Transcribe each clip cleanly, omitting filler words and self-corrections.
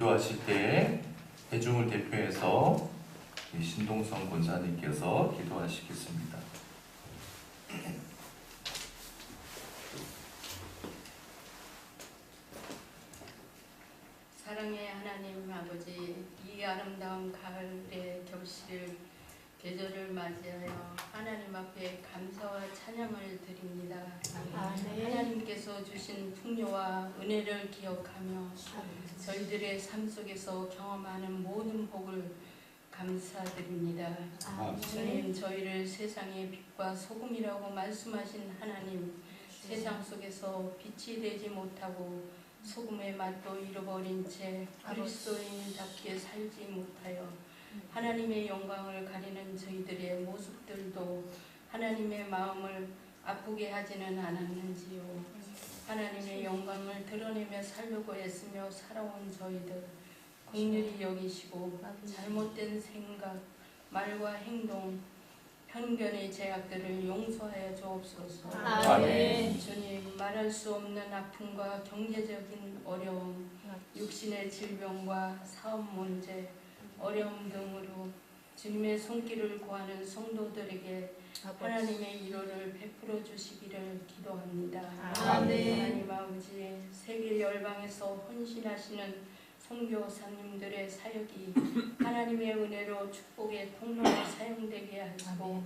기도하실 때 회중을 대표해서 신동성 권사님께서 기도하시겠습니다. 사랑의 하나님 아버지, 이 아름다운 가을의 계절을 맞이하여 하나님 앞에 감사와 찬양을 드립니다. 하나님께서 주신 풍요와 은혜를 기억하며 저희들의 삶 속에서 경험하는 모든 복을 감사드립니다. 주님, 저희를 세상의 빛과 소금이라고 말씀하신 하나님, 세상 속에서 빛이 되지 못하고 소금의 맛도 잃어버린 채 그리스도인답게 살지 못하여 하나님의 영광을 가리는 저희들의 모습들도 하나님의 마음을 아프게 하지는 않았는지요. 하나님의 영광을 드러내며 살려고 애쓰며 살아온 저희들 긍휼히 여기시고 잘못된 생각, 말과 행동, 편견의 제약들을 용서하여 주옵소서. 아멘. 주님, 말할 수 없는 아픔과 경제적인 어려움, 육신의 질병과 사업 문제, 어려움 등으로 주님의 손길을 구하는 성도들에게 하나님의 위로를 베풀어 주시기를 기도합니다. 아멘. 하나님 아버지, 세계 열방에서 헌신하시는 선교사님들의 사역이 하나님의 은혜로 축복의 통로로 사용되게 하시고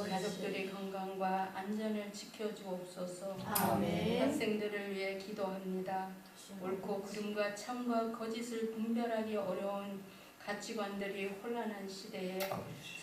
가족들의 건강과 안전을 지켜주옵소서. 아멘. 학생들을 위해 기도합니다. 옳고 그름과 참과 거짓을 분별하기 어려운 가치관들이 혼란한 시대에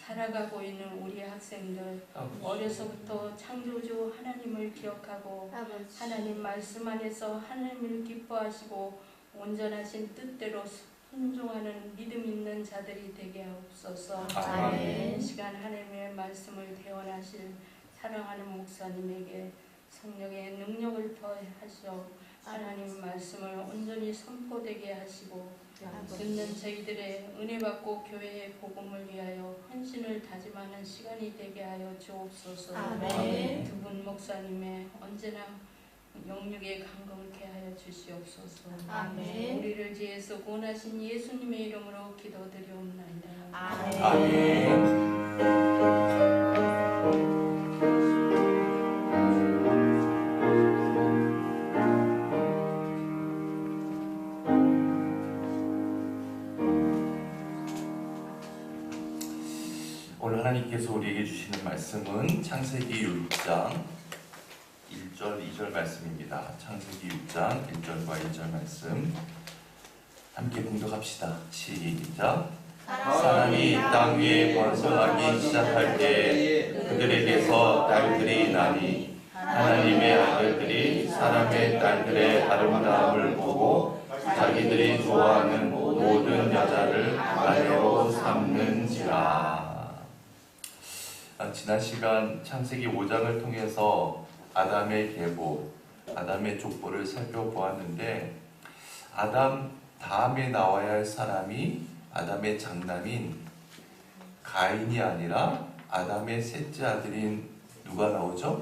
살아가고 있는 우리 학생들, 어려서부터 창조주 하나님을 기억하고 하나님 말씀 안에서 하나님을 기뻐하시고 온전하신 뜻대로 순종하는 믿음 있는 자들이 되게 하옵소서. 아멘. 이 시간 하나님의 말씀을 대원하실 사랑하는 목사님에게 성령의 능력을 더하셔 하나님 말씀을 온전히 선포되게 하시고 듣는 저희들의 은혜 받고 교회의 복음을 위하여 헌신을 다짐하는 시간이 되게 하여 주옵소서. 아멘. 두 분 목사님의 언제나 영육에 강건케 하여 주시옵소서. 아멘. 우리를 지혜서 구원하신 예수님의 이름으로 기도드리옵나이다. 아멘. 오늘 하나님께서 우리에게 주시는 말씀은 창세기 6장 1절 2절 말씀입니다. 창세기 6장 1절과 2절 말씀 함께 봉독합시다. 시작. 사람이 땅 위에 번성하기 시작할 때 그들에게서 딸들이 나니 하나님의 아들들이 사람의 딸들의 아름다움을 보고 자기들이 좋아하는 모든 여자를 아내로 삼는지라. 지난 시간 창세기 5장을 통해서 아담의 계보, 아담의 족보를 살펴보았는데 아담 다음에 나와야 할 사람이 아담의 장남인 가인이 아니라 아담의 셋째 아들인 누가 나오죠?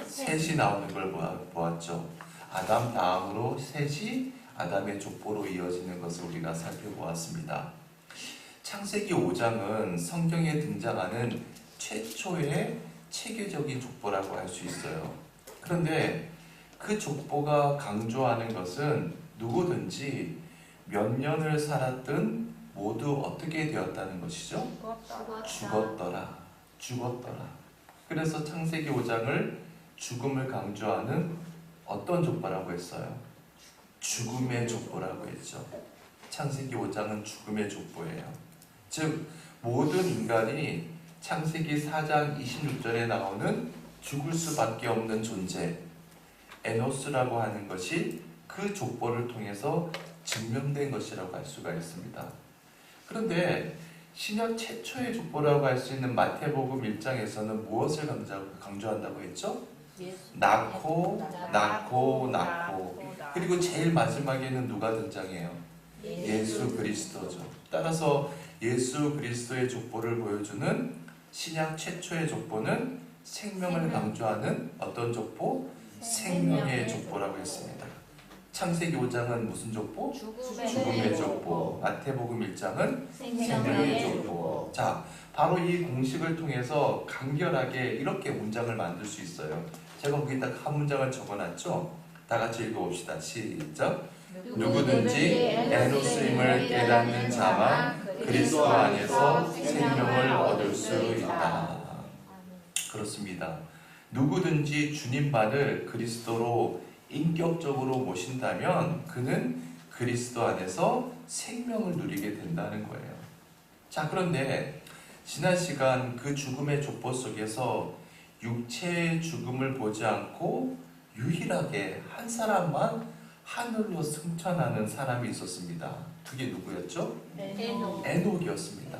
셋이 나오는 걸 보았죠. 아담 다음으로 셋이 아담의 족보로 이어지는 것을 우리가 살펴보았습니다. 창세기 5장은 성경에 등장하는 최초의 체계적인 족보라고 할 수 있어요. 그런데 그 족보가 강조하는 것은 누구든지 몇 년을 살았든 모두 어떻게 되었다는 것이죠? 죽었더라. 그래서 창세기 5장을 죽음을 강조하는 어떤 족보라고 했어요? 죽음의 족보라고 했죠. 창세기 5장은 죽음의 족보예요. 즉 모든 인간이 창세기 4장 26절에 나오는 죽을 수밖에 없는 존재 에노스라고 하는 것이 그 족보를 통해서 증명된 것이라고 할 수가 있습니다. 그런데 신약 최초의 족보라고 할 수 있는 마태복음 1장에서는 무엇을 강조한다고 했죠? 낳고 그리고 제일 마지막에는 누가 등장해요? 예수 그리스도죠. 따라서 예수 그리스도의 족보를 보여주는 신약 최초의 족보는 생명을 강조하는 어떤 족보? 생명의 족보라고 했습니다. 창세기 5장은 무슨 족보? 죽음의 죽음의 족보. 마태복음 1장은 생명의 족보. 자, 바로 이 공식을 통해서 간결하게 이렇게 문장을 만들 수 있어요. 제가 거기다 한 문장을 적어놨죠? 다 같이 읽어봅시다. 시작. 누구든지 에노스임을 깨닫는 자만 그리스도 안에서 생명을 얻을 수 있다. 그렇습니다. 누구든지 주님만을 그리스도로 인격적으로 모신다면 그는 그리스도 안에서 생명을 누리게 된다는 거예요. 자, 그런데 지난 시간 그 죽음의 족보 속에서 육체의 죽음을 보지 않고 유일하게 한 사람만 하늘로 승천하는 사람이 있었습니다. 그게 누구였죠? 에녹이었습니다.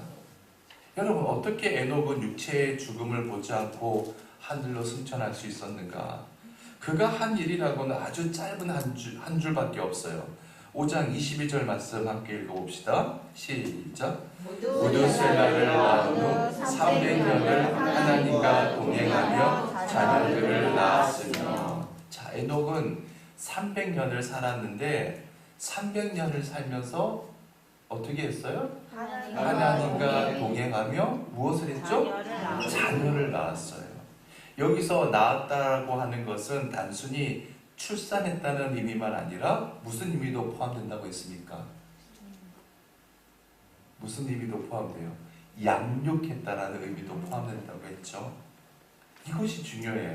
여러분, 어떻게 에녹은 육체의 죽음을 보지 않고 하늘로 승천할 수 있었는가? 그가 한 일이라고는 아주 짧은 한 줄밖에 없어요. 5장 22절 말씀 함께 읽어봅시다. 시작. 무드셀라를 낳은 후 300년을 하나님과 동행하며 자녀들을 낳았으며. 자, 에녹은 300년을 살았는데 300년을 살면서 어떻게 했어요? 하나님과 동행하며 무엇을 했죠? 자녀를 낳았어요. 여기서 낳았다고 하는 것은 단순히 출산했다는 의미만 아니라 무슨 의미도 포함된다고 했습니까? 무슨 의미도 포함돼요? 양육했다라는 의미도 포함된다고 했죠. 이것이 중요해요.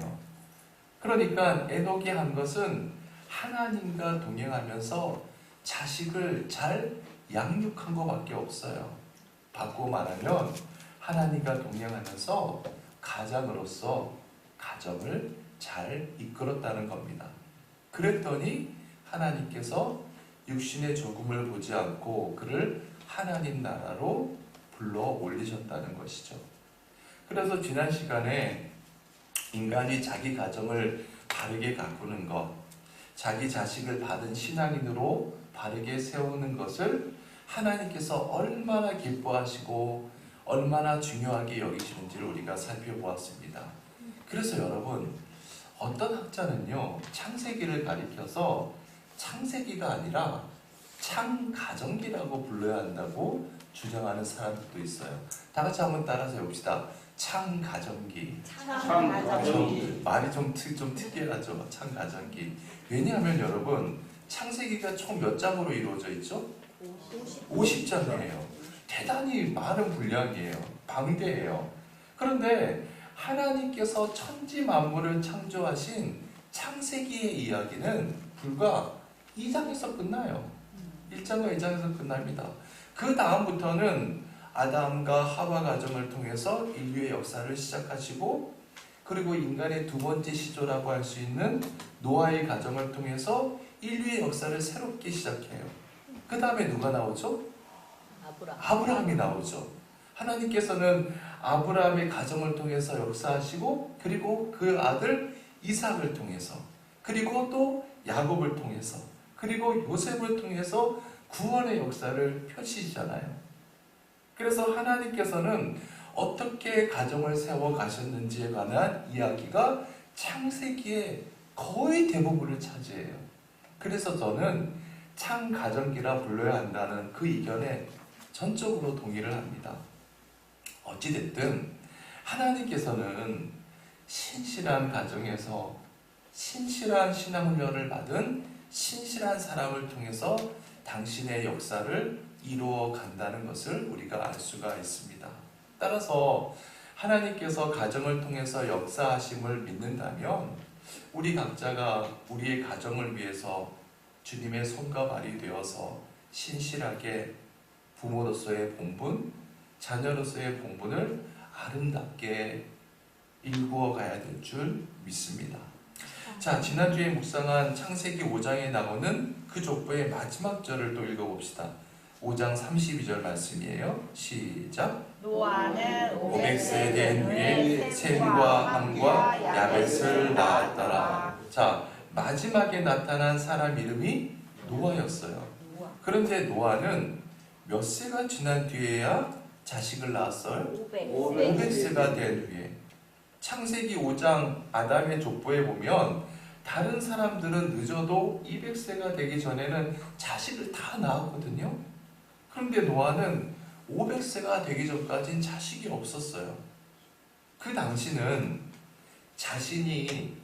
그러니까 에녹이 한 것은 하나님과 동행하면서 자식을 잘 양육한 것밖에 없어요. 바꾸고 말하면 하나님과 동행하면서 가장으로서 가정을 잘 이끌었다는 겁니다. 그랬더니 하나님께서 육신의 조금을 보지 않고 그를 하나님 나라로 불러 올리셨다는 것이죠. 그래서 지난 시간에 인간이 자기 가정을 바르게 가꾸는 것, 자기 자식을 받은 신앙인으로 바르게 세우는 것을 하나님께서 얼마나 기뻐하시고 얼마나 중요하게 여기시는지를 우리가 살펴보았습니다. 그래서 여러분, 어떤 학자는요, 창세기를 가리켜서 창세기가 아니라 창가정기라고 불러야 한다고 주장하는 사람들도 있어요. 다 같이 한번 따라서 해봅시다. 창가정기. 말이 좀 특이하죠. 창가정기. 왜냐하면 여러분, 창세기가 총 몇 장으로 이루어져 있죠? 50장이에요. 대단히 많은 분량이에요. 방대해요. 그런데 하나님께서 천지 만물을 창조하신 창세기의 이야기는 불과 2장에서 끝나요. 1장과 2장에서 끝납니다. 그 다음부터는 아담과 하와 가정을 통해서 인류의 역사를 시작하시고, 그리고 인간의 두 번째 시조라고 할 수 있는 노아의 가정을 통해서 인류의 역사를 새롭게 시작해요. 그 다음에 누가 나오죠? 아브라함이 나오죠. 하나님께서는 아브라함의 가정을 통해서 역사하시고, 그리고 그 아들 이삭을 통해서, 그리고 또 야곱을 통해서, 그리고 요셉을 통해서 구원의 역사를 펼치시잖아요. 그래서 하나님께서는 어떻게 가정을 세워 가셨는지에 관한 이야기가 창세기의 거의 대부분을 차지해요. 그래서 저는 창가정기라 불러야 한다는 그 의견에 전적으로 동의를 합니다. 어찌됐든 하나님께서는 신실한 가정에서 신실한 신앙훈련을 받은 신실한 사람을 통해서 당신의 역사를 이루어 간다는 것을 우리가 알 수가 있습니다. 따라서 하나님께서 가정을 통해서 역사하심을 믿는다면 우리 각자가 우리의 가정을 위해서 주님의 손과 발이 되어서 신실하게 부모로서의 본분, 자녀로서의 본분을 아름답게 일구어 가야 될 줄 믿습니다. 자, 지난주에 묵상한 창세기 5장에 나오는 그 족보의 마지막 절을 또 읽어봅시다. 5장 32절 말씀이에요. 시작. 노아는 500세 된 후에 셈과 함과 야벳을 낳았더라. 자, 마지막에 나타난 사람 이름이 노아였어요. 그런데 노아는 몇 세가 지난 뒤에야 자식을 낳았어요? 500세가 된 후에. 창세기 5장 아담의 족보에 보면 다른 사람들은 늦어도 200세가 되기 전에는 자식을 다 낳았거든요. 그런데 노아는 500세가 되기 전까지는 자식이 없었어요. 그 당시는 자식이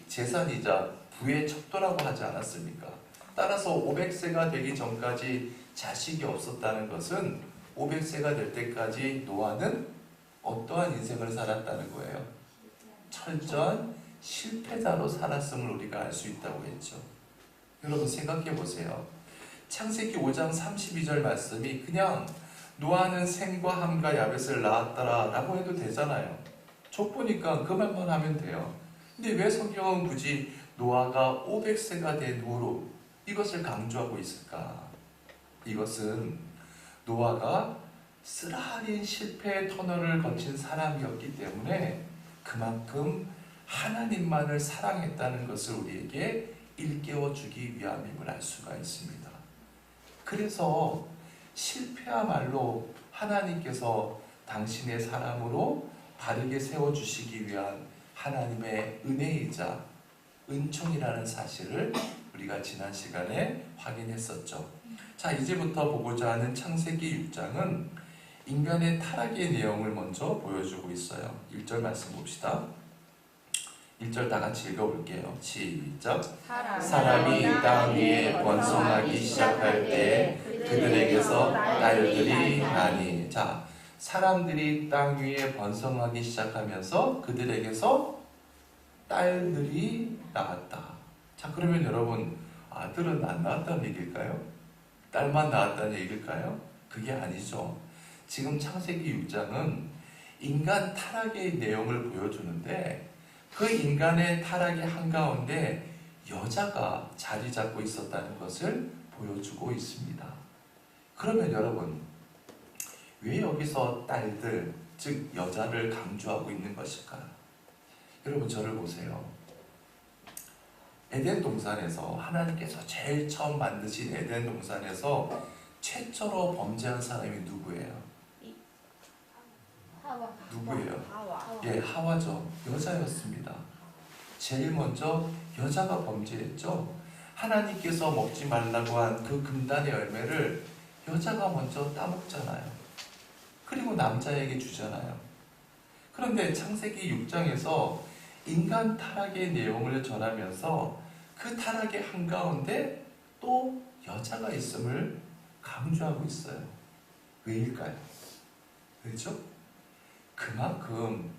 재산이자 부의 척도라고 하지 않았습니까? 따라서 500세가 되기 전까지 자식이 없었다는 것은 500세가 될 때까지 노아는 어떠한 인생을 살았다는 거예요? 철저한 실패자로 살았음을 우리가 알 수 있다고 했죠. 여러분 생각해 보세요. 창세기 5장 32절 말씀이 그냥 노아는 셈과 함과 야벳을 낳았더라 라고 해도 되잖아요. 족보니까 그 말만 하면 돼요. 근데 왜 성경은 굳이 노아가 500세가 된 후로 이것을 강조하고 있을까? 이것은 노아가 쓰라린 실패의 터널을 거친 사람이었기 때문에 그만큼 하나님만을 사랑했다는 것을 우리에게 일깨워 주기 위함임을 알 수가 있습니다. 그래서 실패야말로 하나님께서 당신의 사람으로 바르게 세워주시기 위한 하나님의 은혜이자 은총이라는 사실을 우리가 지난 시간에 확인했었죠. 자, 이제부터 보고자 하는 창세기 6장은 인간의 타락의 내용을 먼저 보여주고 있어요. 1절 말씀 봅시다. 1절 다 같이 읽어볼게요. 시작. 사람이 땅 위에 번성하기 시작할 때 그들에게서 딸들이 나니. 자, 사람들이 땅 위에 번성하기 시작하면서 그들에게서 딸들이 나왔다. 자, 그러면 여러분 아들은 안 낳았다는 얘기일까요? 딸만 낳았다는 얘기일까요? 그게 아니죠. 지금 창세기 6장은 인간 타락의 내용을 보여주는데 그 인간의 타락의 한가운데 여자가 자리 잡고 있었다는 것을 보여주고 있습니다. 그러면 여러분 왜 여기서 딸들, 즉 여자를 강조하고 있는 것일까요? 여러분 저를 보세요. 에덴 동산에서 하나님께서 제일 처음 만드신 에덴 동산에서 최초로 범죄한 사람이 누구예요? 누구예요? 예, 하와죠. 여자였습니다. 제일 먼저 여자가 범죄했죠. 하나님께서 먹지 말라고 한 그 금단의 열매를 여자가 먼저 따먹잖아요. 그리고 남자에게 주잖아요. 그런데 창세기 6장에서 인간 타락의 내용을 전하면서 그 타락의 한가운데 또 여자가 있음을 강조하고 있어요. 왜일까요? 왜죠? 그만큼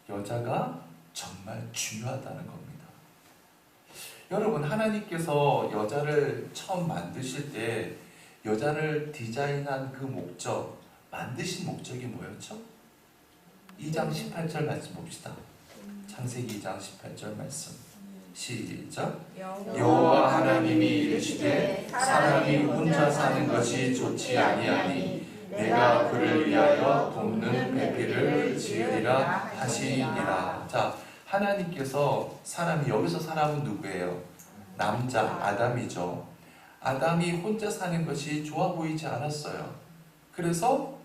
여자가 정말 중요하다는 겁니다. 여러분 하나님께서 여자를 처음 만드실 때 여자를 디자인한 그 목적, 만드신 목적이 뭐였죠? 2장 18절 말씀 봅시다. 창세기 2장 18절 말씀 시작. 여호와 하나님이 이르시되 사람이 혼자 사는 것이 좋지 아니하니 내가 그를 위하여 돕는 배필을 지으리라 하시니라. 자, 하나님께서 사람이, 여기서 사람은 누구예요? 남자 아담이죠. 아담이 혼자 사는 것이 좋아 보이지 않았어요. 그래서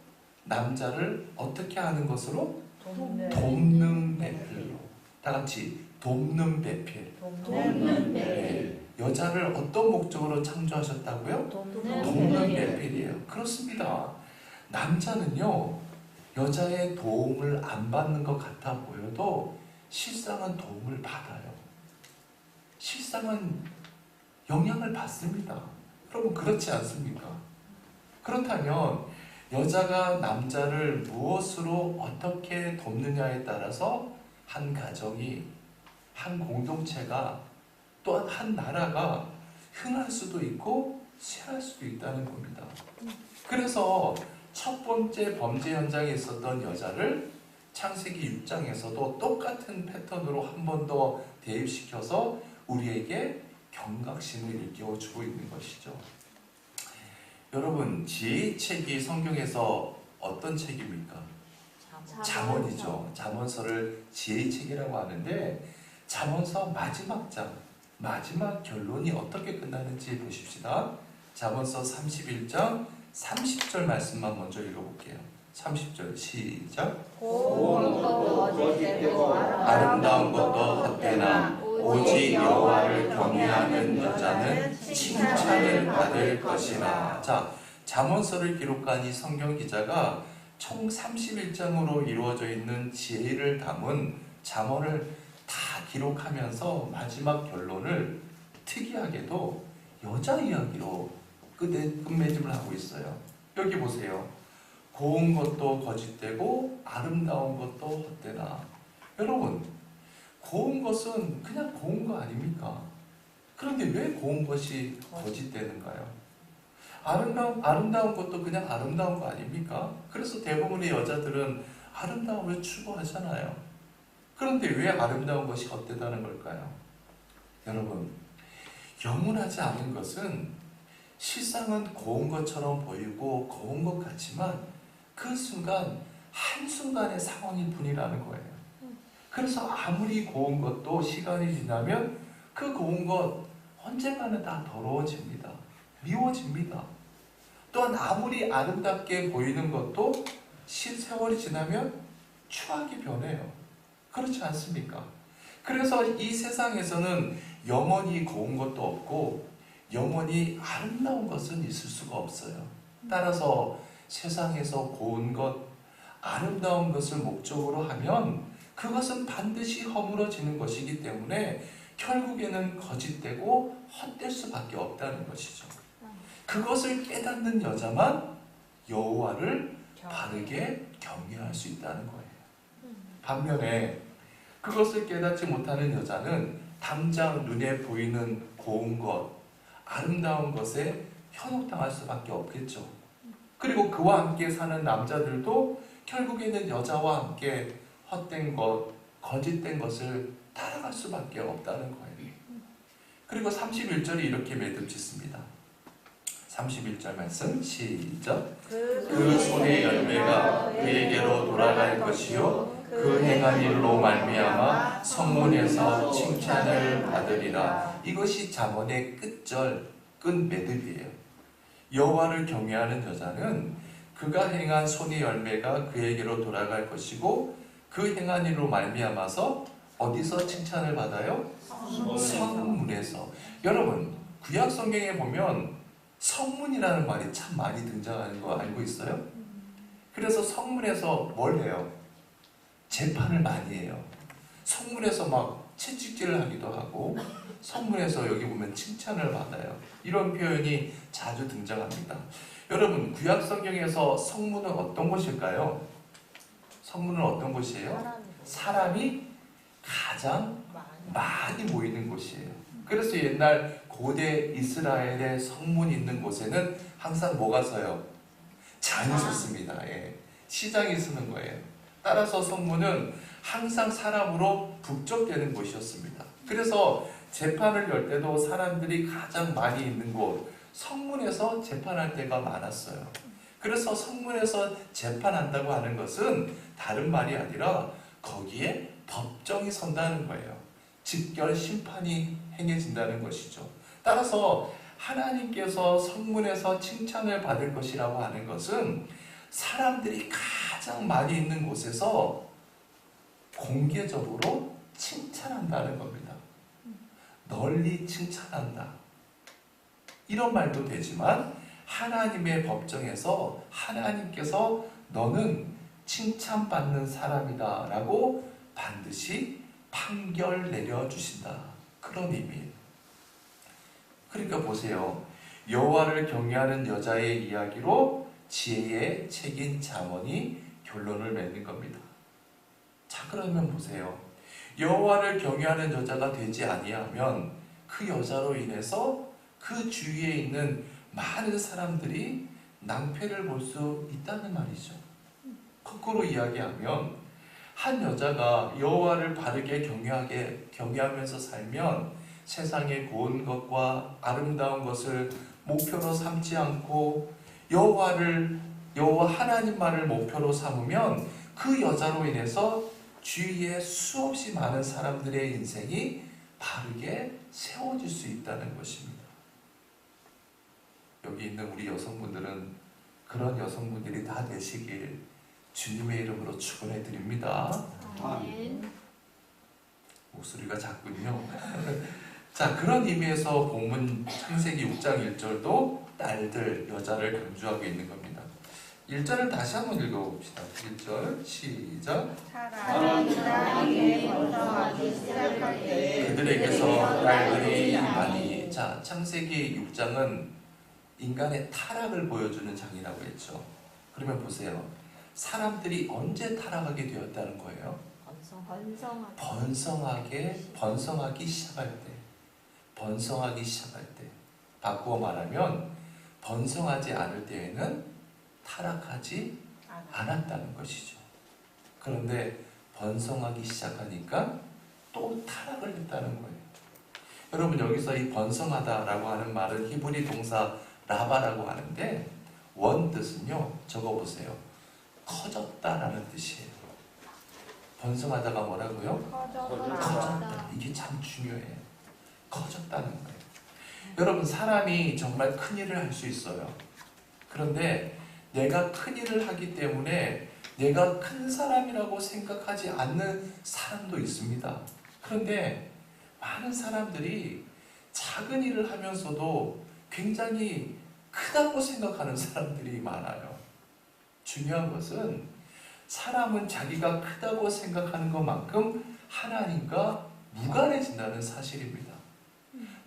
남자를 어떻게 하는 것으로? 돕는 배필로. 다 같이 돕는 배필. 돕는 네. 여자를 어떤 목적으로 창조하셨다고요? 돕는 배필이에요. 그렇습니다. 남자는요 여자의 도움을 안 받는 것 같아 보여도 실상은 도움을 받아요. 실상은 영향을 받습니다. 여러분 그렇지 않습니까? 그렇다면 여자가 남자를 무엇으로 어떻게 돕느냐에 따라서 한 가정이, 한 공동체가, 또한 한 나라가 흥할 수도 있고 쇠할 수도 있다는 겁니다. 그래서 첫 번째 범죄 현장에 있었던 여자를 창세기 6장에서도 똑같은 패턴으로 한 번 더 대입시켜서 우리에게 경각심을 일깨워주고 있는 것이죠. 여러분 지혜의 책이 성경에서 어떤 책입니까? 잠언이죠. 잠언서를 지혜의 책이라고 하는데 잠언서 마지막 장, 마지막 결론이 어떻게 끝나는지 보십시다. 잠언서 31장 30절 말씀만 먼저 읽어볼게요. 30절 시작. 고운 것도 거짓되고 아름다운 것도 헛되나 오직 여호와를 경외하는 여자는 칭찬을 받을 것이라. 자, 잠언서를 기록한 이 성경 기자가 총 31장으로 이루어져 있는 지혜를 담은 잠언을 다 기록하면서 마지막 결론을 특이하게도 여자 이야기로 끝맺음을 하고 있어요. 여기 보세요. 고운 것도 거짓되고 아름다운 것도 헛되나. 여러분, 고운 것은 그냥 고운 거 아닙니까? 그런데 왜 고운 것이 거짓되는가요? 아름다운 것도 그냥 아름다운 거 아닙니까? 그래서 대부분의 여자들은 아름다움을 추구하잖아요. 그런데 왜 아름다운 것이 헛되다는 걸까요? 여러분, 영원하지 않은 것은 실상은 고운 것처럼 보이고 고운 것 같지만 그 순간 한순간의 상황일 뿐이라는 거예요. 그래서 아무리 고운 것도 시간이 지나면 그 고운 것 언젠가는 다 더러워집니다. 미워집니다. 또한 아무리 아름답게 보이는 것도 세월이 지나면 추하게 변해요. 그렇지 않습니까? 그래서 이 세상에서는 영원히 고운 것도 없고 영원히 아름다운 것은 있을 수가 없어요. 따라서 세상에서 고운 것, 아름다운 것을 목적으로 하면 그것은 반드시 허물어지는 것이기 때문에 결국에는 거짓되고 헛될 수밖에 없다는 것이죠. 그것을 깨닫는 여자만 여호와를 바르게 경외할 수 있다는 거예요. 반면에 그것을 깨닫지 못하는 여자는 당장 눈에 보이는 고운 것, 아름다운 것에 현혹당할 수밖에 없겠죠. 그리고 그와 함께 사는 남자들도 결국에는 여자와 함께 헛된 것, 거짓된 것을 따라갈 수밖에 없다는 거예요. 그리고 31절이 이렇게 매듭짓습니다. 31절 말씀 시작. 그 손의 열매가 그에게로 돌아갈 것이요 그 행한 일로 말미암아 성문에서 칭찬을 받으리라. 이것이 잠언의 끝절, 끝 매듭이에요. 여호와를 경외하는 여자는 그가 행한 손의 열매가 그에게로 돌아갈 것이고 그 행한 일로 말미암아서 어디서 칭찬을 받아요? 성문에서. 여러분, 구약 성경에 보면 성문이라는 말이 참 많이 등장하는 거 알고 있어요? 그래서 성문에서 뭘 해요? 재판을 많이 해요. 성문에서 막 채찍질을 하기도 하고 성문에서 여기 보면 칭찬을 받아요. 이런 표현이 자주 등장합니다. 여러분, 구약 성경에서 성문은 어떤 곳일까요? 성문은 어떤 곳이에요? 사람이 가장 많이 모이는 곳이에요. 그래서 옛날 고대 이스라엘의 성문이 있는 곳에는 항상 뭐가 서요? 장이 섰습니다. 예. 시장이 서는 거예요. 따라서 성문은 항상 사람으로 북적대는 곳이었습니다. 그래서 재판을 열 때도 사람들이 가장 많이 있는 곳, 성문에서 재판할 때가 많았어요. 그래서 성문에서 재판한다고 하는 것은 다른 말이 아니라 거기에 법정이 선다는 거예요. 직결 심판이 행해진다는 것이죠. 따라서 하나님께서 성문에서 칭찬을 받을 것이라고 하는 것은 사람들이 가장 많이 있는 곳에서 공개적으로 칭찬한다는 겁니다. 널리 칭찬한다. 이런 말도 되지만 하나님의 법정에서 하나님께서 너는 칭찬받는 사람이다 라고 반드시 판결 내려주신다. 그런 의미예요. 그러니까 보세요. 여호와를 경외하는 여자의 이야기로 지혜의 책인 잠언이 결론을 맺는 겁니다. 자, 그러면 보세요. 여호와를 경외하는 여자가 되지 아니하면 그 여자로 인해서 그 주위에 있는 많은 사람들이 낭패를 볼 수 있다는 말이죠. 거꾸로 이야기하면 한 여자가 여호와를 바르게 경외하면서 살면 세상의 고운 것과 아름다운 것을 목표로 삼지 않고 여호와 하나님만을 목표로 삼으면 그 여자로 인해서 주위에 수없이 많은 사람들의 인생이 바르게 세워질 수 있다는 것입니다. 여기 있는 우리 여성분들은 그런 여성분들이 다 되시길 주님의 이름으로 축원해 드립니다. 아멘. 목소리가 작군요. 자, 그런 의미에서 본문 창세기 6장 1절도 딸들, 여자를 강조하고 있는 겁니다. 1절을 다시 한번 읽어봅시다. 1절 시작. 사람이 번성하기 시작할 때 그들에게서 딸들이 많이. 자, 창세기 6장은 인간의 타락을 보여주는 장이라고 했죠. 그러면 보세요. 사람들이 언제 타락하게 되었다는 거예요? 번성하기 시작할 때. 번성하기 시작할 때. 바꾸어 말하면 번성하지 않을 때에는 타락하지 않았다는 것이죠. 그런데 번성하기 시작하니까 또 타락을 했다는 거예요. 여러분, 여기서 이 번성하다라고 하는 말은 히브리 동사 라바라고 하는데 원 뜻은요, 적어보세요. 커졌다라는 뜻이에요. 번성하다가 뭐라고요? 커졌다. 이게 참 중요해요. 커졌다는 거예요. 여러분, 사람이 정말 큰일을 할 수 있어요. 그런데 내가 큰일을 하기 때문에 내가 큰 사람이라고 생각하지 않는 사람도 있습니다. 그런데 많은 사람들이 작은 일을 하면서도 굉장히 크다고 생각하는 사람들이 많아요. 중요한 것은 사람은 자기가 크다고 생각하는 것만큼 하나님과 무관해진다는 사실입니다.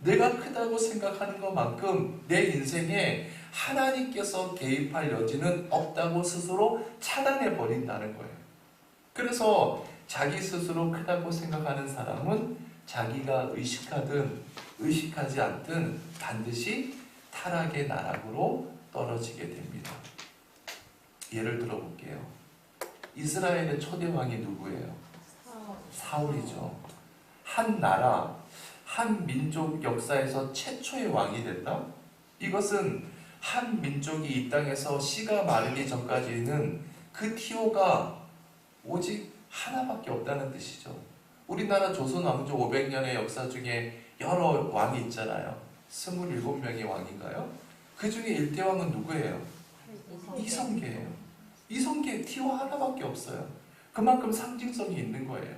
내가 크다고 생각하는 것만큼 내 인생에 하나님께서 개입할 여지는 없다고 스스로 차단해 버린다는 거예요. 그래서 자기 스스로 크다고 생각하는 사람은 자기가 의식하든 의식하지 않든 반드시 타락의 나락으로 떨어지게 됩니다. 예를 들어볼게요. 이스라엘의 초대 왕이 누구예요? 사울이죠. 한 나라, 한 민족 역사에서 최초의 왕이 된다? 이것은 한 민족이 이 땅에서 씨가 마르기 전까지는 그 티오가 오직 하나밖에 없다는 뜻이죠. 우리나라 조선 왕조 500년의 역사 중에 여러 왕이 있잖아요. 27명의 왕인가요? 그 중에 1대왕은 누구예요? 이성계예요. 이성계 티오 하나밖에 없어요. 그만큼 상징성이 있는 거예요.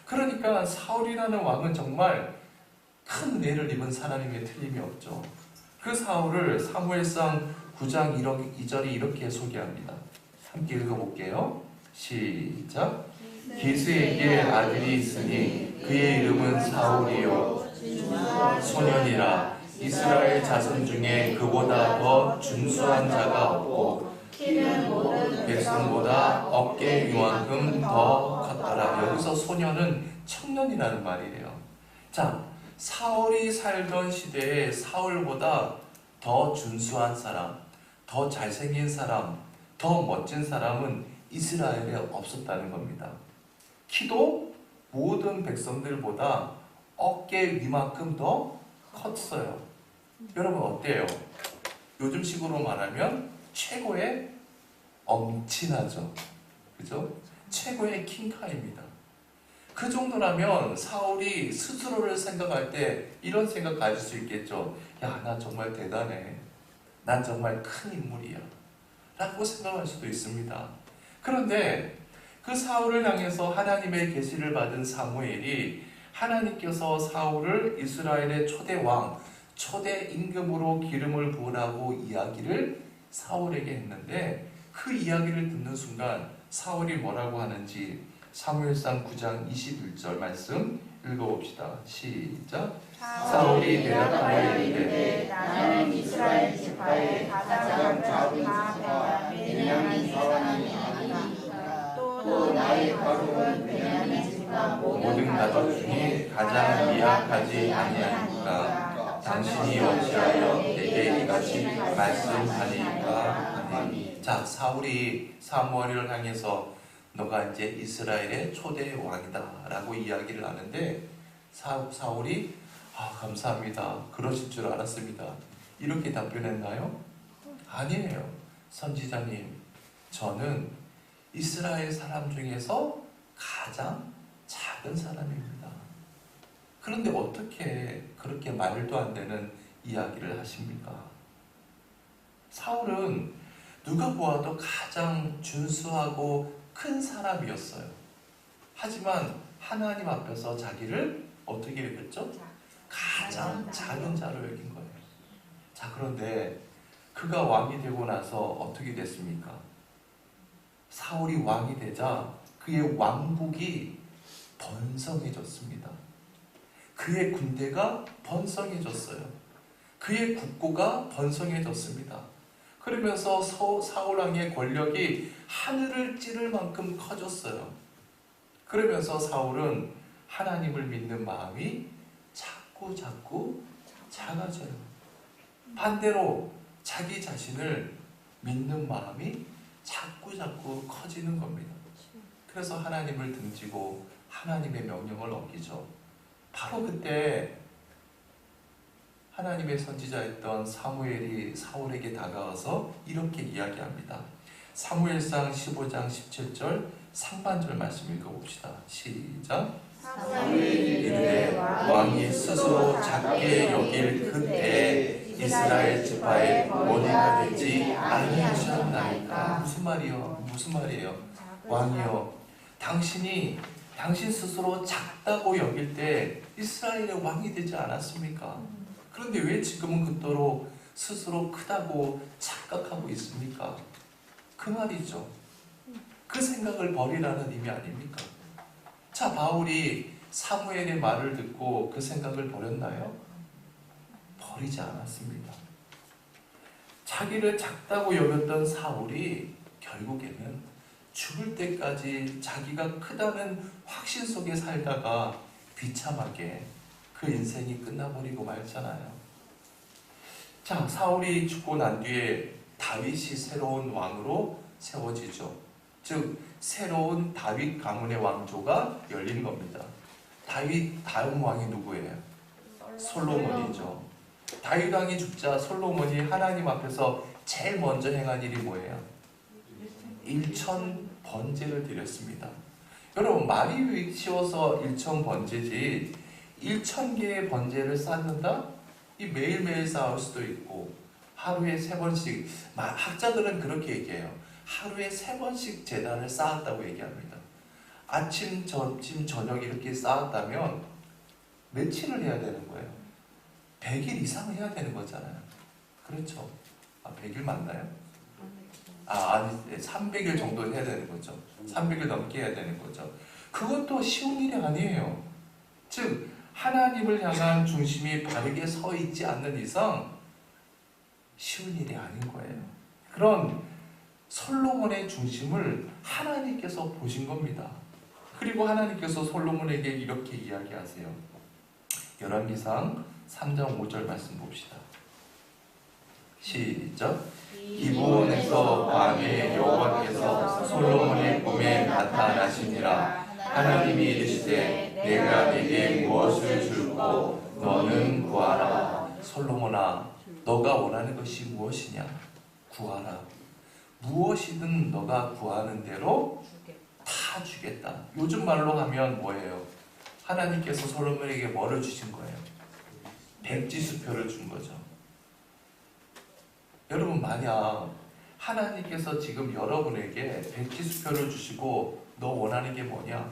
그러니까 사울이라는 왕은 정말 큰 은혜를 입은 사람임에 틀림이 없죠. 그 사울을 사무엘상 9장 2절이 이렇게 소개합니다. 함께 읽어볼게요. 시작. 기스에게 아들이 있으니 그의 이름은 사울이요 소년이라. 이스라엘 자손 중에 그보다 더 준수한 자가 없고 키는 모든 백성보다 어깨 위만큼 더 컸더라. 여기서 소년은 청년이라는 말이에요. 자, 사울이 살던 시대에 사울보다 더 준수한 사람, 더 잘생긴 사람, 더 멋진 사람은 이스라엘에 없었다는 겁니다. 키도 모든 백성들보다 어깨 위만큼 더 컸어요. 여러분 어때요? 요즘 식으로 말하면 최고의 엄친아죠. 그죠? 최고의 킹카입니다. 그 정도라면 사울이 스스로를 생각할 때 이런 생각 가질 수 있겠죠. 야, 나 정말 대단해. 난 정말 큰 인물이야. 라고 생각할 수도 있습니다. 그런데 그 사울을 향해서 하나님의 계시를 받은 사무엘이 하나님께서 사울을 이스라엘의 초대 왕, 초대 임금으로 기름을 부으라고 이야기를 사울에게 했는데 그 이야기를 듣는 순간 사울이 뭐라고 하는지 사무엘상 9장 21절 말씀 읽어봅시다. 시작. 사울이 대답하여 이르되 나는 이스라엘 지파의 가장 작은 베냐민 사람이 아니니까. 또 나의 가족은 베냐민 지파 모든 가족 중에 가장 미약하지 아니하니까 당신이 어찌하여 내게 이같이 말씀하니까 하니. 자, 사울이 사무엘을 향해서 너가 이제 이스라엘의 초대 왕이다 라고 이야기를 하는데 사울이 감사합니다. 그러실 줄 알았습니다. 이렇게 답변했나요? 아니에요. 선지자님, 저는 이스라엘 사람 중에서 가장 작은 사람입니다. 그런데 어떻게 그렇게 말도 안 되는 이야기를 하십니까? 사울은 누가 보아도 가장 준수하고 큰 사람이었어요. 하지만 하나님 앞에서 자기를 어떻게 여겼죠? 가장 작은 자로 여긴 거예요. 자, 그런데 그가 왕이 되고 나서 어떻게 됐습니까? 사울이 왕이 되자 그의 왕국이 번성해졌습니다. 그의 군대가 번성해졌어요. 그의 국고가 번성해졌습니다. 그러면서 사울 왕의 권력이 하늘을 찌를 만큼 커졌어요. 그러면서 사울은 하나님을 믿는 마음이 자꾸 작아져요. 반대로 자기 자신을 믿는 마음이 자꾸 커지는 겁니다. 그래서 하나님을 등지고 하나님의 명령을 어기죠. 바로 그때 하나님의 선지자였던 사무엘이 사울에게 다가와서 이렇게 이야기합니다. 사무엘상 15장 17절 상반절 말씀 읽어봅시다. 시작. 사무엘이 이르되 왕이 스스로 작게 여길 그때에 이스라엘 지파의 머리가 되지 아니하셨나이까. 무슨 말이에요? 왕이여, 당신 스스로 작다고 여길 때 이스라엘의 왕이 되지 않았습니까? 그런데 왜 지금은 그토록 스스로 크다고 착각하고 있습니까? 그 말이죠. 그 생각을 버리라는 의미 아닙니까? 자, 바울이 사무엘의 말을 듣고 그 생각을 버렸나요? 버리지 않았습니다. 자기를 작다고 여겼던 사울이 결국에는 죽을 때까지 자기가 크다는 확신 속에 살다가 비참하게 그 인생이 끝나버리고 말잖아요. 자, 사울이 죽고 난 뒤에 다윗이 새로운 왕으로 세워지죠. 즉 새로운 다윗 가문의 왕조가 열린 겁니다. 다윗 다음 왕이 누구예요? 솔로몬이죠. 다윗 왕이 죽자 솔로몬이 하나님 앞에서 제일 먼저 행한 일이 뭐예요? 1천 번제를 드렸습니다. 여러분, 말이 쉬워서 1천 번제지 1,000개의 번제를 쌓는다? 이 매일매일 쌓을 수도 있고 하루에 3번씩, 학자들은 그렇게 얘기해요. 하루에 3번씩 제단을 쌓았다고 얘기합니다. 아침, 점심, 저녁 이렇게 쌓았다면 며칠을 해야 되는 거예요? 100일 이상 해야 되는 거잖아요. 그렇죠? 100일 맞나요? 아니, 300일 정도 해야 되는 거죠. 300일 넘게 해야 되는 거죠. 그것도 쉬운 일이 아니에요. 즉 하나님을 향한 중심이 바르게 서 있지 않는 이상 쉬운 일이 아닌 거예요. 그런 솔로몬의 중심을 하나님께서 보신 겁니다. 그리고 하나님께서 솔로몬에게 이렇게 이야기하세요. 열왕기상 3장 5절 말씀 봅시다. 시작. 기브온에서 밤에 여호와께서 솔로몬의 꿈에 나타나시니라. 하나님이 이르시되 내가 네게 무엇을 줄고 너는 구하라. 솔로몬아, 너가 원하는 것이 무엇이냐? 구하라. 무엇이든 너가 구하는 대로 다 주겠다. 요즘 말로 하면 뭐예요? 하나님께서 솔로몬에게 뭐를 주신 거예요? 백지수표를 준 거죠. 여러분, 만약 하나님께서 지금 여러분에게 백지수표를 주시고 너 원하는 게 뭐냐?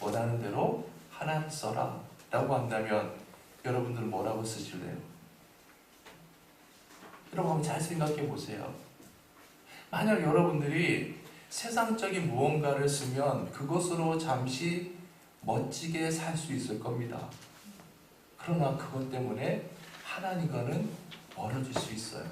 원하는 대로 하나 써라 라고 한다면 여러분들은 뭐라고 쓰실래요? 여러분 한번 잘 생각해 보세요. 만약 여러분들이 세상적인 무언가를 쓰면 그것으로 잠시 멋지게 살 수 있을 겁니다. 그러나 그것 때문에 하나님과는 멀어질 수 있어요.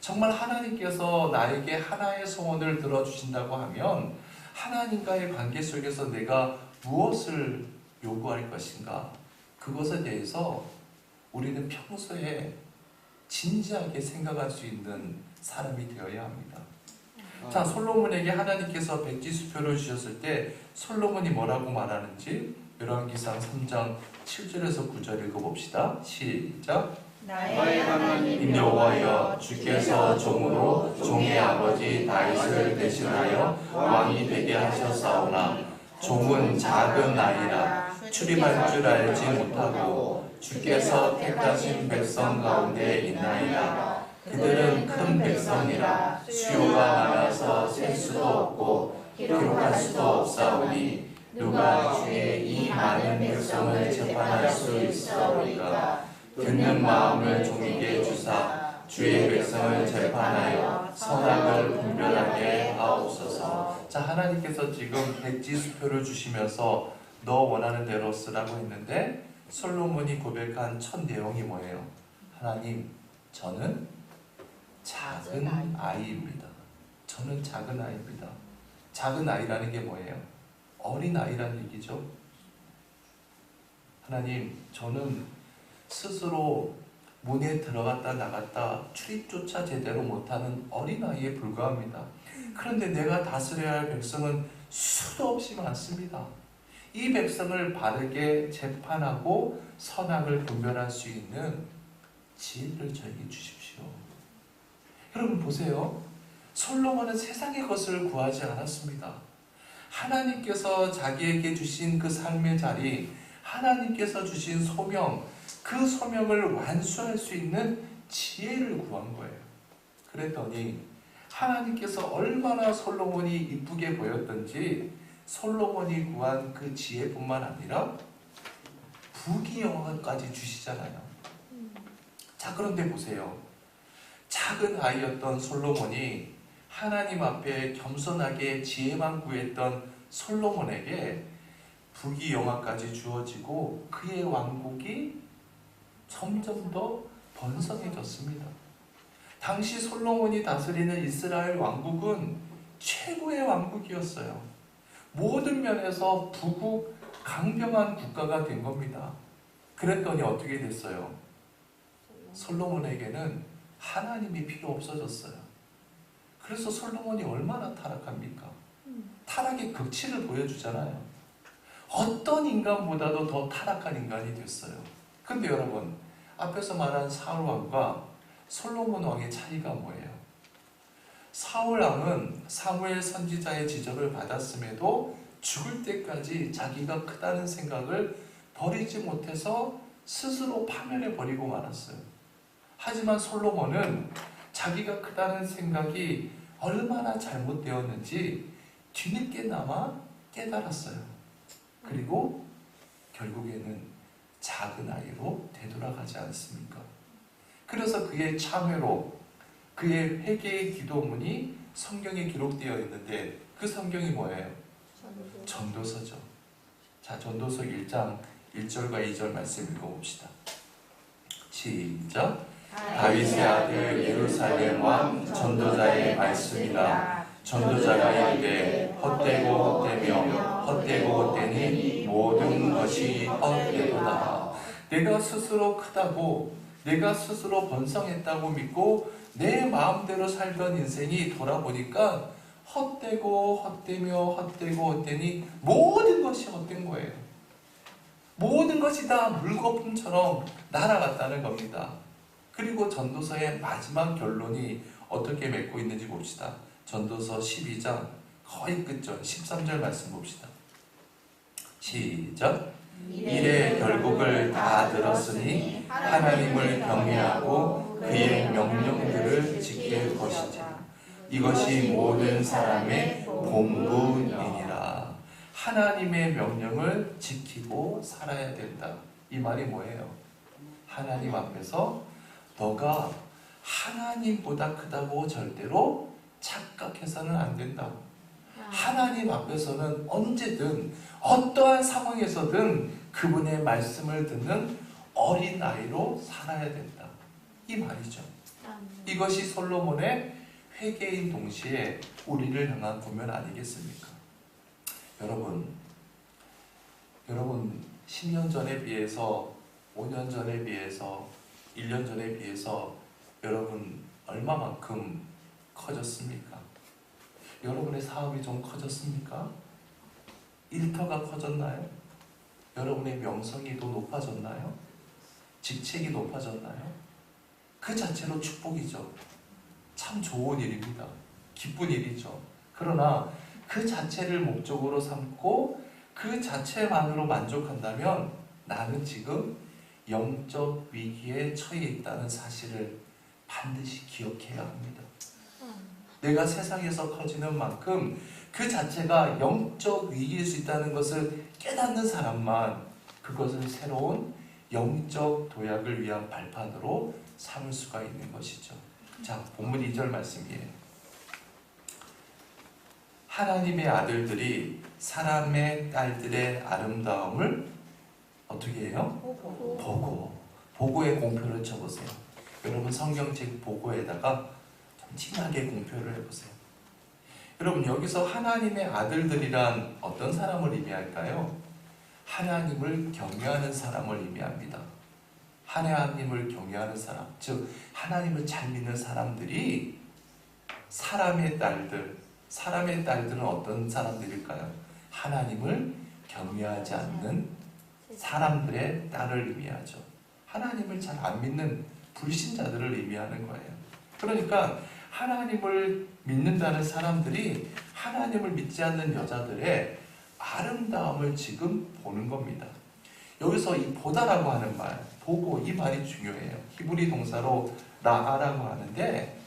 정말 하나님께서 나에게 하나의 소원을 들어주신다고 하면 하나님과의 관계 속에서 내가 무엇을 요구할 것인가, 그것에 대해서 우리는 평소에 진지하게 생각할 수 있는 사람이 되어야 합니다. 자, 솔로몬에게 하나님께서 백지수표를 주셨을 때 솔로몬이 뭐라고 말하는지 열왕기상 3장 7절에서 9절 읽어봅시다. 시작. 나의 하나님 여호와여, 주께서 종으로 종의 아버지 다윗을 대신하여 왕이 되게 하셨사오나 종은 작은 아이라 출입할 줄 알지 못하고 주께서 택하신 백성 가운데 있나이다. 그들은 큰 백성이라 수요가 많아서 셀 수도 없고 기록할 수도 없사오니 누가 주의 이 많은 백성을 재판할 수 있사오리까. 듣는 마음을 종에게 주사 주의 백성을 재판하여 선악을 분별하게 하옵소서. 자, 하나님께서 지금 백지수표를 주시면서 너 원하는 대로 쓰라고 했는데 솔로몬이 고백한 첫 내용이 뭐예요? 하나님, 저는 작은 아이입니다. 저는 작은 아이입니다. 작은 아이라는 게 뭐예요? 어린 아이라는 얘기죠. 하나님, 저는 스스로 문에 들어갔다 나갔다 출입조차 제대로 못하는 어린아이에 불과합니다. 그런데 내가 다스려야 할 백성은 수도 없이 많습니다. 이 백성을 바르게 재판하고 선악을 분별할 수 있는 지혜를 저에게 주십시오. 여러분 보세요. 솔로몬은 세상의 것을 구하지 않았습니다. 하나님께서 자기에게 주신 그 삶의 자리, 하나님께서 주신 소명, 그 소명을 완수할 수 있는 지혜를 구한 거예요. 그랬더니 하나님께서 얼마나 솔로몬이 이쁘게 보였던지 솔로몬이 구한 그 지혜뿐만 아니라 부귀영화까지 주시잖아요. 자, 그런데 보세요. 작은 아이였던 솔로몬이 하나님 앞에 겸손하게 지혜만 구했던 솔로몬에게 부귀영화까지 주어지고 그의 왕국이 점점 더 번성해졌습니다. 당시 솔로몬이 다스리는 이스라엘 왕국은 최고의 왕국이었어요. 모든 면에서 부국 강병한 국가가 된 겁니다. 그랬더니 어떻게 됐어요? 솔로몬에게는 하나님이 필요 없어졌어요. 그래서 솔로몬이 얼마나 타락합니까? 타락의 극치를 보여주잖아요. 어떤 인간보다도 더 타락한 인간이 됐어요. 근데 여러분, 앞에서 말한 사울 왕과 솔로몬 왕의 차이가 뭐예요? 사울 왕은 사무엘 선지자의 지적을 받았음에도 죽을 때까지 자기가 크다는 생각을 버리지 못해서 스스로 파멸해 버리고 말았어요. 하지만 솔로몬은 자기가 크다는 생각이 얼마나 잘못되었는지 뒤늦게나마 깨달았어요. 그리고 결국에는 작은 아이로 되돌아가지 않습니까? 그래서 그의 참회로 그의 회개의 기도문이 성경에 기록되어 있는데 그 성경이 뭐예요? 전도서죠. 자, 전도서 1장 1절과 2절 말씀 읽어봅시다. 시작. 다윗의 아들 예루살렘 왕 전도자의 말씀이라. 전도자가 이르되 헛되고 헛되며 헛되고 헛되니 모든 것이 헛되도다. 내가 스스로 크다고, 내가 스스로 번성했다고 믿고 내 마음대로 살던 인생이 돌아보니까 헛되고 헛되며 헛되고 헛되니 모든 것이 헛된 거예요. 모든 것이 다 물거품처럼 날아갔다는 겁니다. 그리고 전도서의 마지막 결론이 어떻게 맺고 있는지 봅시다. 전도서 12장 거의 끝절 13절 말씀 봅시다. 시작. 이래 결국을 다 들었으니 하나님을 경외하고 그의 명령들을 지킬 것이다. 이것이 모든 사람의 본분이니라. 하나님의 명령을 지키고 살아야 된다. 이 말이 뭐예요? 하나님 앞에서 너가 하나님보다 크다고 절대로 착각해서는 안 된다. 하나님 앞에서는 언제든 어떠한 상황에서든 그분의 말씀을 듣는 어린아이로 살아야 된다. 이 말이죠. 이것이 솔로몬의 회개인 동시에 우리를 향한 고면 아니겠습니까? 여러분 10년 전에 비해서 5년 전에 비해서 1년 전에 비해서 여러분 얼마만큼 커졌습니까? 여러분의 사업이 좀 커졌습니까? 일터가 커졌나요? 여러분의 명성이 더 높아졌나요? 직책이 높아졌나요? 그 자체로 축복이죠. 참 좋은 일입니다. 기쁜 일이죠. 그러나 그 자체를 목적으로 삼고 그 자체만으로 만족한다면 나는 지금 영적 위기에 처해 있다는 사실을 반드시 기억해야 합니다. 내가 세상에서 커지는 만큼 그 자체가 영적 위기일 수 있다는 것을 깨닫는 사람만 그것을 새로운 영적 도약을 위한 발판으로 삼을 수가 있는 것이죠. 자, 본문 2절 말씀이에요. 하나님의 아들들이 사람의 딸들의 아름다움을 어떻게 해요? 보고에 공표를 쳐보세요. 여러분 성경책 보고에다가 좀 진하게 공표를 해보세요. 여러분 여기서 하나님의 아들들이란 어떤 사람을 의미할까요? 하나님을 경외하는 사람을 의미합니다. 하나님을 경외하는 사람, 즉 하나님을 잘 믿는 사람들이 사람의 딸들은 어떤 사람들일까요? 하나님을 경외하지 않는 사람들의 딸을 의미하죠. 하나님을 잘 안 믿는 불신자들을 의미하는 거예요. 그러니까 하나님을 믿는다는 사람들이 하나님을 믿지 않는 여자들의 아름다움을 지금 보는 겁니다. 여기서 이 보다라고 하는 말, 보고, 이 말이 중요해요. 히브리 동사로 라아라고 하는데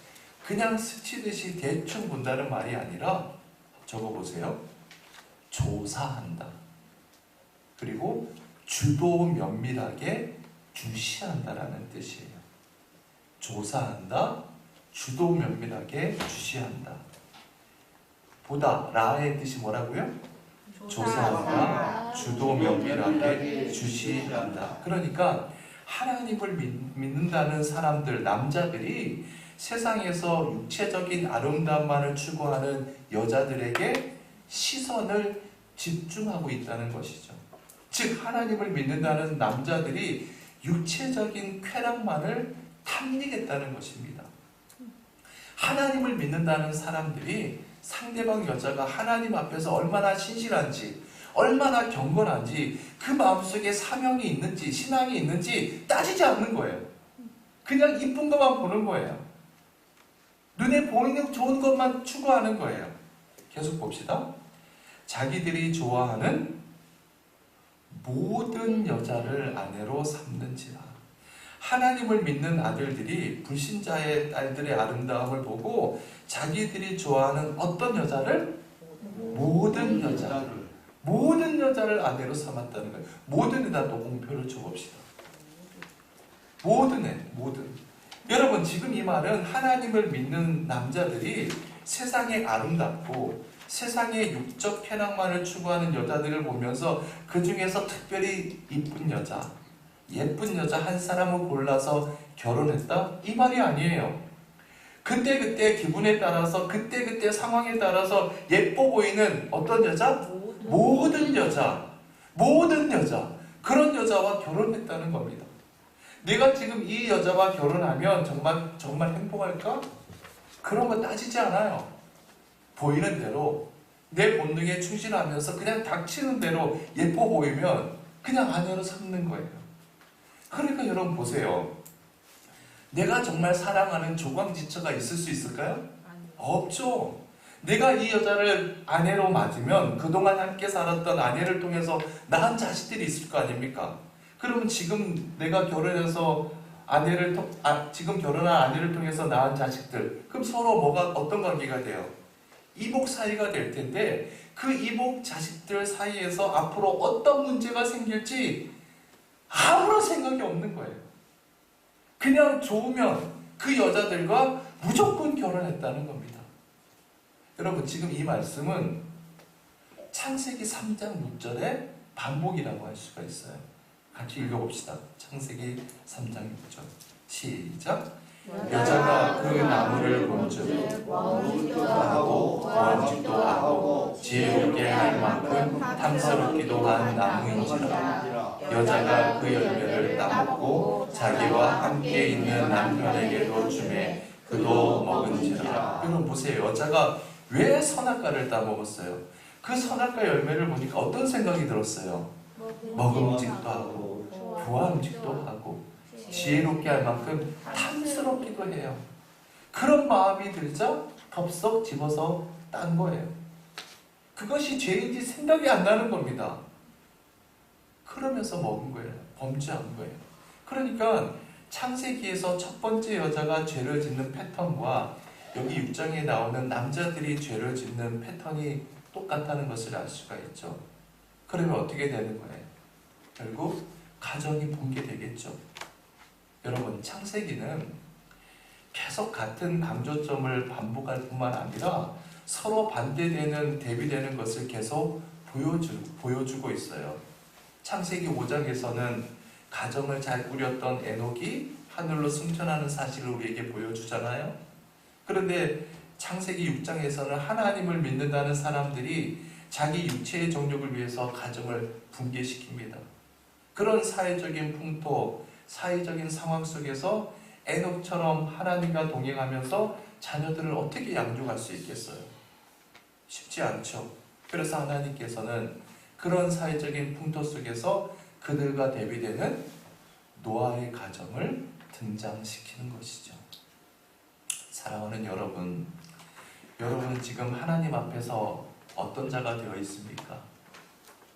그냥 스치듯이 대충 본다는 말이 아니라 적어보세요. 조사한다. 그리고 주도 면밀하게 주시한다라는 뜻이에요. 조사한다, 주도 면밀하게 주시한다. 보다, 라의 뜻이 뭐라고요? 조사한다, 주도 면밀하게 주시한다. 그러니까 하나님을 믿는다는 사람들, 남자들이 세상에서 육체적인 아름다움만을 추구하는 여자들에게 시선을 집중하고 있다는 것이죠. 즉 하나님을 믿는다는 남자들이 육체적인 쾌락만을 탐닉했다는 것입니다. 하나님을 믿는다는 사람들이 상대방 여자가 하나님 앞에서 얼마나 신실한지, 얼마나 경건한지, 그 마음속에 사명이 있는지, 신앙이 있는지 따지지 않는 거예요. 그냥 이쁜 것만 보는 거예요. 눈에 보이는 좋은 것만 추구하는 거예요. 계속 봅시다. 자기들이 좋아하는 모든 여자를 아내로 삼는지라. 하나님을 믿는 아들들이 불신자의 딸들의 아름다움을 보고 자기들이 좋아하는 어떤 여자를? 모든 여자를 아내로 삼았다는 거예요. 모든에다 또 공표를 줘봅시다. 모든. 여러분 지금 이 말은 하나님을 믿는 남자들이 세상에 아름답고 세상의 육적 쾌락만을 추구하는 여자들을 보면서 그 중에서 특별히 이쁜 여자, 예쁜 여자 한 사람을 골라서 결혼했다? 이 말이 아니에요. 그때그때 기분에 따라서 그때그때 상황에 따라서 예뻐 보이는 어떤 여자? 모든 여자 그런 여자와 결혼했다는 겁니다. 내가 지금 이 여자와 결혼하면 정말 행복할까? 그런 거 따지지 않아요. 보이는 대로 내 본능에 충실하면서 그냥 닥치는 대로 예뻐 보이면 그냥 아내로 삼는 거예요. 그러니까 여러분 보세요. 내가 정말 사랑하는 조광지처가 있을 수 있을까요? 없죠. 내가 이 여자를 아내로 맞으면 그동안 함께 살았던 아내를 통해서 낳은 자식들이 있을 거 아닙니까? 그러면 지금 내가 결혼해서 지금 결혼한 아내를 통해서 낳은 자식들, 그럼 서로 어떤 관계가 돼요? 이복 사이가 될 텐데 그 이복 자식들 사이에서 앞으로 어떤 문제가 생길지 아무런 생각이 없는 거예요. 그냥 좋으면 그 여자들과 무조건 결혼했다는 겁니다. 여러분 지금 이 말씀은 창세기 3장 6절의 반복이라고 할 수가 있어요. 같이 읽어봅시다. 창세기 3장 6절 시작. 여자가 그 나무를 본즉 먹기도 하고 구하지도 하고 지혜롭게 할 만큼 탐스럽기도 한 나무인지라. 여자가 그 열매를 따먹고 자기와 함께 있는 남편에게도 주매 그도 먹은지라. 여러분 보세요. 여자가 왜 선악과를 따먹었어요? 그 선악과 열매를 보니까 어떤 생각이 들었어요? 먹음직도 하고 부함직도 하고 지혜롭게 할 만큼 탐스럽기도 해요. 그런 마음이 들자 덥석 집어서 딴 거예요. 그것이 죄인지 생각이 안 나는 겁니다. 그러면서 먹은 거예요. 범죄한 거예요. 그러니까 창세기에서 첫 번째 여자가 죄를 짓는 패턴과 여기 6장에 나오는 남자들이 죄를 짓는 패턴이 똑같다는 것을 알 수가 있죠. 그러면 어떻게 되는 거예요? 결국 가정이 붕괴되겠죠. 여러분, 창세기는 계속 같은 강조점을 반복할 뿐만 아니라 서로 반대되는, 대비되는 것을 계속 보여주고 있어요. 창세기 5장에서는 가정을 잘 꾸렸던 에녹이 하늘로 승천하는 사실을 우리에게 보여주잖아요. 그런데 창세기 6장에서는 하나님을 믿는다는 사람들이 자기 육체의 정욕을 위해서 가정을 붕괴시킵니다. 그런 사회적인 풍토, 사회적인 상황 속에서 에녹처럼 하나님과 동행하면서 자녀들을 어떻게 양육할 수 있겠어요? 쉽지 않죠. 그래서 하나님께서는 그런 사회적인 풍토 속에서 그들과 대비되는 노아의 가정을 등장시키는 것이죠. 사랑하는 여러분, 여러분은 지금 하나님 앞에서 어떤 자가 되어 있습니까?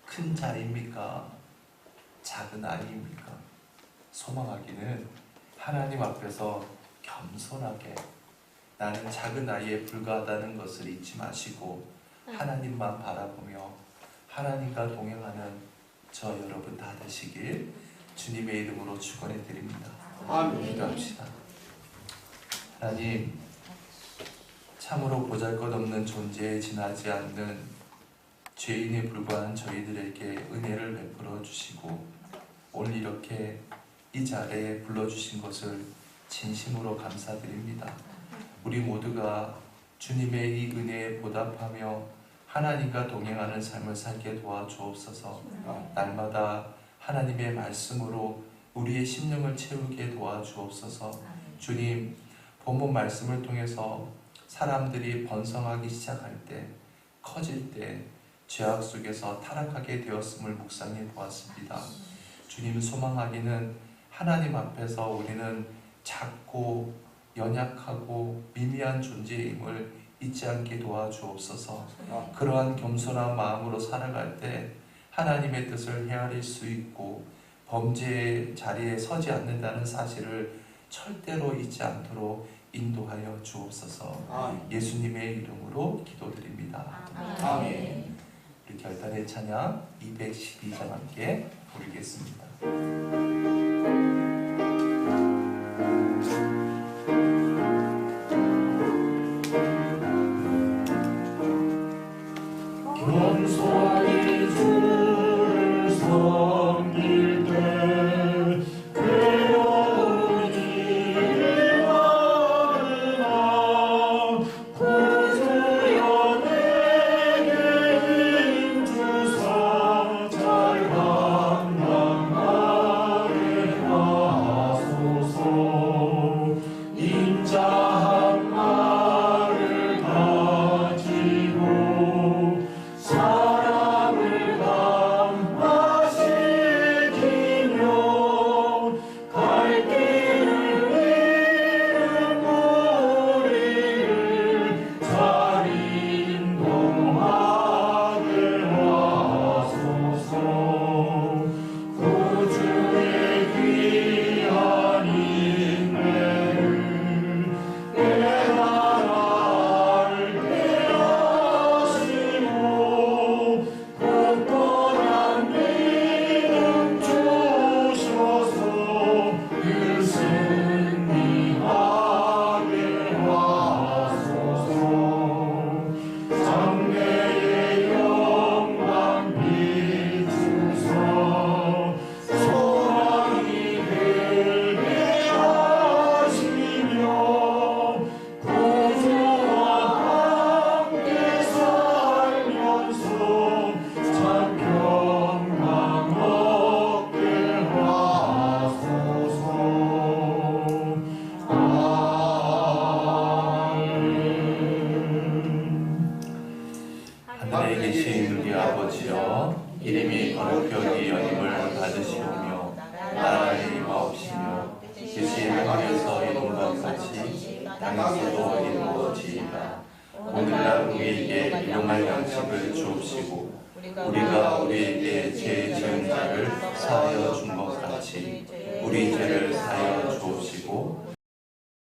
큰 자입니까? 작은 아이입니까? 소망하기는 하나님 앞에서 겸손하게 나는 작은 아이에 불과하다는 것을 잊지 마시고 하나님만 바라보며 하나님과 동행하는 저 여러분 다 되시길 주님의 이름으로 축원해 드립니다. 아멘. 기도합시다. 하나님, 참으로 보잘것없는 존재에 지나지 않는 죄인에 불과한 저희들에게 은혜를 베풀어 주시고 오늘 이렇게 이 자리에 불러주신 것을 진심으로 감사드립니다. 우리 모두가 주님의 이 은혜에 보답하며 하나님과 동행하는 삶을 살게 도와주옵소서. 날마다 하나님의 말씀으로 우리의 심령을 채우게 도와주옵소서. 주님, 본문 말씀을 통해서 사람들이 번성하기 시작할 때, 커질 때 죄악 속에서 타락하게 되었음을 묵상해 보았습니다. 주님, 소망하기는 하나님 앞에서 우리는 작고 연약하고 미미한 존재임을 잊지 않게 도와주옵소서. 그러한 겸손한 마음으로 살아갈 때 하나님의 뜻을 헤아릴 수 있고 범죄의 자리에 서지 않는다는 사실을 절대로 잊지 않도록 인도하여 주옵소서. 예수님의 이름으로 기도드립니다. 아멘. 우리 결단의 찬양 212장 함께 부르겠습니다. 겸손히 주를 섬길 때 괴로운 일이 많으나 구주여 내게 힘 주사 잘 감당하게 하소서. 인자한 말을 가지고 사랑을 감화시키며 갈 길을 잃은 우리를 잘 인도하게 하소서. 구주의 귀한 인내를 깨달아 알게 하시고 굳건한 믿음 주셔서 늘 승리하게 하소서. 장래의 영광 비추사 소망이 되게 하시며 구주와 함께 살면서 참 평강 얻게 하소서. 하늘에 계신 우리 아버지여, 이름이 거룩히 여김을 받으시오며 나라의 임하옵시며 뜻이 하늘에서 이룬 것 같이 땅에서도 이루어지이다. 오늘날 우리에게 일용할 양식을 주옵시고 우리가 우리에게 죄 지은 자를 사하여 준 것 같이 우리 죄를 사하여 주옵시고